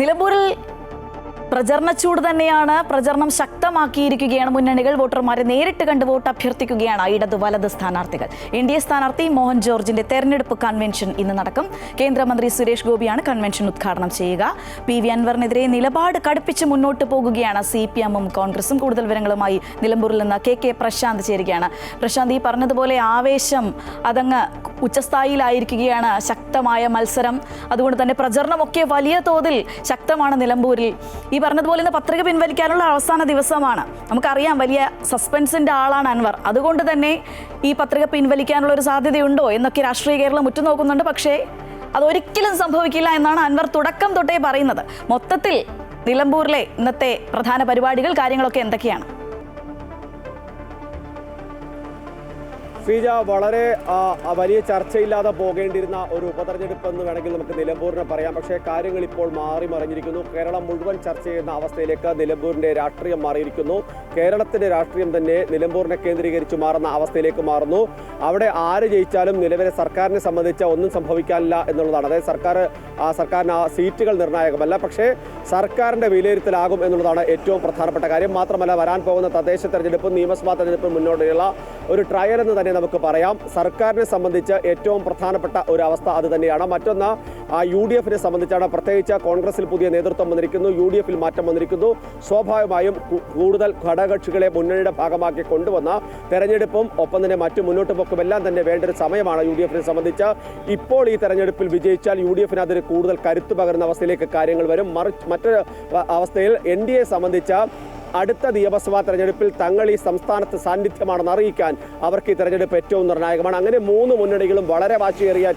നിലമ്പൂരിൽ പ്രചരണച്ചൂട് തന്നെയാണ്. പ്രചരണം ശക്തമാക്കിയിരിക്കുകയാണ് മുന്നണികൾ. വോട്ടർമാരെ നേരിട്ട് കണ്ട് വോട്ട് അഭ്യർത്ഥിക്കുകയാണ് ഇടത് വലത് സ്ഥാനാർത്ഥികൾ. NDA സ്ഥാനാർത്ഥി മോഹൻ ജോർജിന്റെ തെരഞ്ഞെടുപ്പ് കൺവെൻഷൻ ഇന്ന് നടക്കും. കേന്ദ്രമന്ത്രി സുരേഷ് ഗോപിയാണ് കൺവെൻഷൻ ഉദ്ഘാടനം ചെയ്യുക. PV അൻവറിനെതിരെ നിലപാട് കടുപ്പിച്ച് മുന്നോട്ട് പോകുകയാണ് CPM-ഉം കോൺഗ്രസും. കൂടുതൽ വിവരങ്ങളുമായി നിലമ്പൂരിൽ നിന്ന് KK പ്രശാന്ത് ചേരുകയാണ്. പ്രശാന്ത്, ഈ പറഞ്ഞതുപോലെ ആവേശം അതങ്ങ് ഉച്ചസ്ഥായിലായിരിക്കുകയാണ്. ശക്തമായ മത്സരം, അതുകൊണ്ട് തന്നെ പ്രചരണമൊക്കെ വലിയ തോതിൽ ശക്തമാണ് നിലമ്പൂരിൽ. ഈ പറഞ്ഞതുപോലെ ഇന്ന് പത്രിക പിൻവലിക്കാനുള്ള അവസാന ദിവസമാണ്. നമുക്കറിയാം, വലിയ സസ്പെൻസിന്റെ ആളാണ് അൻവർ. അതുകൊണ്ട് തന്നെ ഈ പത്രിക പിൻവലിക്കാനുള്ള ഒരു സാധ്യതയുണ്ടോ എന്നൊക്കെ രാഷ്ട്രീയ കേരളം ഉറ്റുനോക്കുന്നുണ്ട്. പക്ഷേ അതൊരിക്കലും സംഭവിക്കില്ല എന്നാണ് അൻവർ തുടക്കം തൊട്ടേ പറയുന്നത്. മൊത്തത്തിൽ നിലമ്പൂരിലെ ഇന്നത്തെ പ്രധാന പരിപാടികൾ, കാര്യങ്ങളൊക്കെ എന്തൊക്കെയാണ്? ശ്രീജ, വളരെ വലിയ ചർച്ചയില്ലാതെ പോകേണ്ടിയിരുന്ന ഒരു ഉപതെരഞ്ഞെടുപ്പ് എന്ന് വേണമെങ്കിൽ നമുക്ക് നിലമ്പൂരിനെ പറയാം. പക്ഷേ കാര്യങ്ങൾ ഇപ്പോൾ മാറി മറിഞ്ഞിരിക്കുന്നു. കേരളം മുഴുവൻ ചർച്ച ചെയ്യുന്ന അവസ്ഥയിലേക്ക് നിലമ്പൂരിൻ്റെ രാഷ്ട്രീയം മാറിയിരിക്കുന്നു. കേരളത്തിൻ്റെ രാഷ്ട്രീയം തന്നെ നിലമ്പൂരിനെ കേന്ദ്രീകരിച്ച് മാറുന്ന അവസ്ഥയിലേക്ക് മാറുന്നു. അവിടെ ആര് ജയിച്ചാലും നിലവിലെ സർക്കാരിനെ സംബന്ധിച്ച് ഒന്നും സംഭവിക്കാനില്ല എന്നുള്ളതാണ്. അതായത് സർക്കാരിന് സീറ്റുകൾ നിർണായകമല്ല, പക്ഷേ സർക്കാരിൻ്റെ വിലയിരുത്തലാകും എന്നുള്ളതാണ് ഏറ്റവും പ്രധാനപ്പെട്ട കാര്യം. മാത്രമല്ല, വരാൻ പോകുന്ന തദ്ദേശ തെരഞ്ഞെടുപ്പും നിയമസഭാ തെരഞ്ഞെടുപ്പും മുന്നോട്ടുള്ള ഒരു ട്രയൽ എന്ന് തന്നെ നമുക്ക് പറയാം. സർക്കാരിനെ സംബന്ധിച്ച് ഏറ്റവും പ്രധാനപ്പെട്ട ഒരു അവസ്ഥ അത് തന്നെയാണ്. മറ്റൊന്ന് UDF-നെ സംബന്ധിച്ചാണ്. പ്രത്യേകിച്ച് കോൺഗ്രസിൽ പുതിയ നേതൃത്വം വന്നിരിക്കുന്നു, UDF-ൽ മാറ്റം വന്നിരിക്കുന്നു. സ്വാഭാവികമായും കൂടുതൽ ഘടകകക്ഷികളെ മുന്നണിയുടെ ഭാഗമാക്കി കൊണ്ടുവന്ന തെരഞ്ഞെടുപ്പും ഒപ്പം തന്നെ മറ്റു മുന്നോട്ട് പോക്കുമെല്ലാം തന്നെ വേണ്ട ഒരു സമയമാണ് UDF-നെ സംബന്ധിച്ച്. ഇപ്പോൾ ഈ തെരഞ്ഞെടുപ്പിൽ വിജയിച്ചാൽ UDF-ന് അതിന് കൂടുതൽ കരുത്ത് പകരുന്ന അവസ്ഥയിലേക്ക് കാര്യങ്ങൾ വരും. മറ്റൊരു അവസ്ഥയിൽ NDA സംബന്ധിച്ച് അടുത്ത നിയമസഭാ തെരഞ്ഞെടുപ്പിൽ തങ്ങൾ ഈ സംസ്ഥാനത്ത് സാന്നിധ്യമാണെന്ന് അറിയിക്കാൻ അവർക്ക് ഈ തെരഞ്ഞെടുപ്പ് ഏറ്റവും നിർണായകമാണ്. അങ്ങനെ മൂന്ന് മുന്നണികളും വളരെ വാശിയേറിയ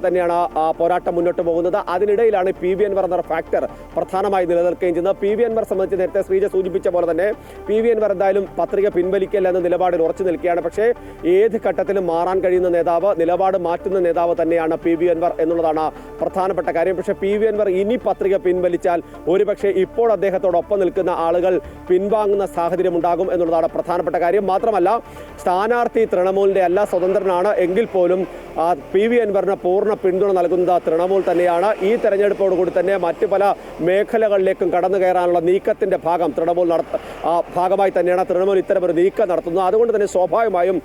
തന്നെയാണ് പോരാട്ടം മുന്നോട്ട് പോകുന്നത്. അതിനിടയിലാണ് PV അൻവർ എന്ന ഫാക്ടർ പ്രധാനമായി നിലനിൽക്കുകയും ചെയ്യുന്നത്. PV അൻവർ സംബന്ധിച്ച് നേരത്തെ ശ്രീജ സൂചിപ്പിച്ച പോലെ തന്നെ PV അൻവർ എന്തായാലും പത്രിക പിൻവലിക്കില്ല എന്ന നിലപാടിൽ ഉറച്ചു നിൽക്കുകയാണ്. പക്ഷേ ഏത് ഘട്ടത്തിലും മാറാൻ കഴിയുന്ന നേതാവ്, നിലപാട് മാറ്റുന്ന നേതാവ് തന്നെയാണ് PV അൻവർ എന്നുള്ളതാണ് പ്രധാനപ്പെട്ട കാര്യം. പക്ഷേ PV അൻവർ ഇനി പത്രിക പിൻവലിച്ചാൽ ഒരുപക്ഷെ ഇപ്പോൾ അദ്ദേഹത്തോടൊപ്പം നിൽക്കുന്ന ആളുകൾ പിൻവാങ്ങുന്ന സാഹചര്യം ഉണ്ടാകും എന്നുള്ളതാണ് പ്രധാനപ്പെട്ട കാര്യം. മാത്രമല്ല, സ്ഥാനാർത്ഥി തൃണമൂലിന്റെ അല്ല, സ്വതന്ത്രനാണ് എങ്കിൽ പോലും PV അൻവറിന് പൂർണ്ണ പിന്തുണ നൽകുന്നത് തൃണമൂൽ തന്നെയാണ്. ഈ തെരഞ്ഞെടുപ്പോടുകൂടി തന്നെ മറ്റു പല മേഖലകളിലേക്കും കടന്നു കയറാനുള്ള നീക്കത്തിന്റെ ഭാഗമായി തന്നെയാണ് തൃണമൂൽ ഇത്തരമൊരു നീക്കം നടത്തുന്നത്. അതുകൊണ്ട് തന്നെ സ്വാഭാവികമായും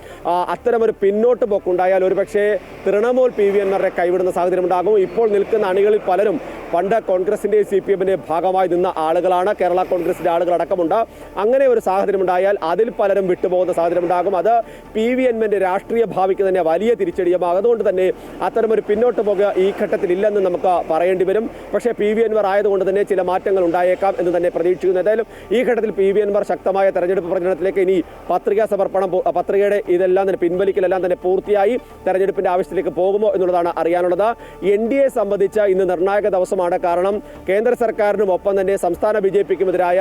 അത്തരമൊരു പിന്നോട്ട് പോക്കുണ്ടായാൽ ഒരുപക്ഷെ തൃണമൂൽ PV അൻവറിനെ കൈവിടുന്ന സാഹചര്യം ഉണ്ടാകും. ഇപ്പോൾ നിൽക്കുന്ന അണികളിൽ പലരും പണ്ട് കോൺഗ്രസിന്റെയും CPM-ന്റെ ഭാഗമായി നിന്ന ആളുകളാണ്. കേരള കോൺഗ്രസിന്റെ ആളുകൾ അടക്കമുണ്ട്. അങ്ങനെ ഒരു സാഹചര്യം ഉണ്ടായാൽ അതിൽ പലരും വിട്ടുപോകുന്ന സാഹചര്യം ഉണ്ടാകും. അത് PV അൻവറിന്റെ രാഷ്ട്രീയ ഭാവിക്ക് തന്നെ വലിയ തിരിച്ചടിയുമാകും. അതുകൊണ്ട് തന്നെ അത്തരമൊരു പിന്നോട്ട് പോകുക ഈ ഘട്ടത്തിൽ ഇല്ലെന്ന് നമുക്ക് പറയേണ്ടി വരും. പക്ഷേ PV അൻവർ ആയതുകൊണ്ട് തന്നെ ചില മാറ്റങ്ങൾ ഉണ്ടായേക്കാം എന്ന് തന്നെ പ്രതീക്ഷിക്കുന്നു. എന്തായാലും ഈ ഘട്ടത്തിൽ PV അൻവർ ശക്തമായ തെരഞ്ഞെടുപ്പ് പ്രചരണത്തിലേക്ക് ഇനി പത്രികാ സമർപ്പണം, പത്രികയുടെ ഇതെല്ലാം തന്നെ പിൻവലിക്കലെല്ലാം തന്നെ പൂർത്തിയായി തെരഞ്ഞെടുപ്പിന്റെ ആവശ്യത്തിലേക്ക് പോകുമോ എന്നുള്ളതാണ് അറിയാനുള്ളത്. NDA സംബന്ധിച്ച് ഇന്ന് നിർണായക ദിവസമാണ്. കാരണം കേന്ദ്ര സർക്കാരിനും ഒപ്പം തന്നെ സംസ്ഥാന BJP-ക്കുമെതിരായ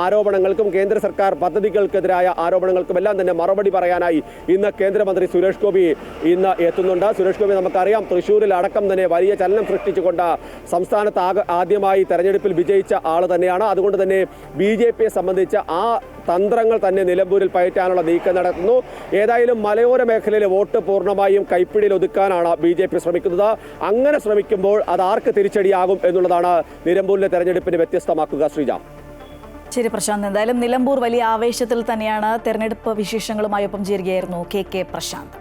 ആരോപണങ്ങൾക്കും കേന്ദ്ര സർക്കാർ പദ്ധതികൾക്കെതിരായ ആരോപണങ്ങൾക്കും എല്ലാം തന്നെ മറുപടി പറയാനായി ഇന്ന് കേന്ദ്രമന്ത്രി സുരേഷ് ഗോപി ഇന്ന് എത്തുന്നുണ്ട്. സുരേഷ് ഗോപി നമുക്കറിയാം, തൃശ്ശൂരിൽ അടക്കം തന്നെ വലിയ ചലനം സൃഷ്ടിച്ചുകൊണ്ട് സംസ്ഥാനത്ത് ആദ്യമായി തെരഞ്ഞെടുപ്പിൽ വിജയിച്ച ആൾ തന്നെയാണ്. അതുകൊണ്ട് തന്നെ BJP-യെ സംബന്ധിച്ച് ആ തന്ത്രങ്ങൾ തന്നെ നിലമ്പൂരിൽ പയറ്റാനുള്ള നീക്കം നടത്തുന്നു. ഏതായാലും മലയോര മേഖലയിലെ വോട്ട് പൂർണ്ണമായും കൈപ്പിടിയിൽ ഒതുക്കാനാണ് BJP ശ്രമിക്കുന്നത്. അങ്ങനെ ശ്രമിക്കുമ്പോൾ അത് ആർക്ക് തിരിച്ചടിയാകും എന്നുള്ളതാണ് നിലമ്പൂരിലെ തെരഞ്ഞെടുപ്പിനെ വ്യത്യസ്തമാക്കുക. ശ്രീജ. ശരി പ്രശാന്ത്, എന്തായാലും നിലമ്പൂർ വലിയ ആവേശത്തിൽ തന്നെയാണ്. തെരഞ്ഞെടുപ്പ് വിശേഷങ്ങളുമായി ഒപ്പം ചേരുകയായിരുന്നു KK പ്രശാന്ത്.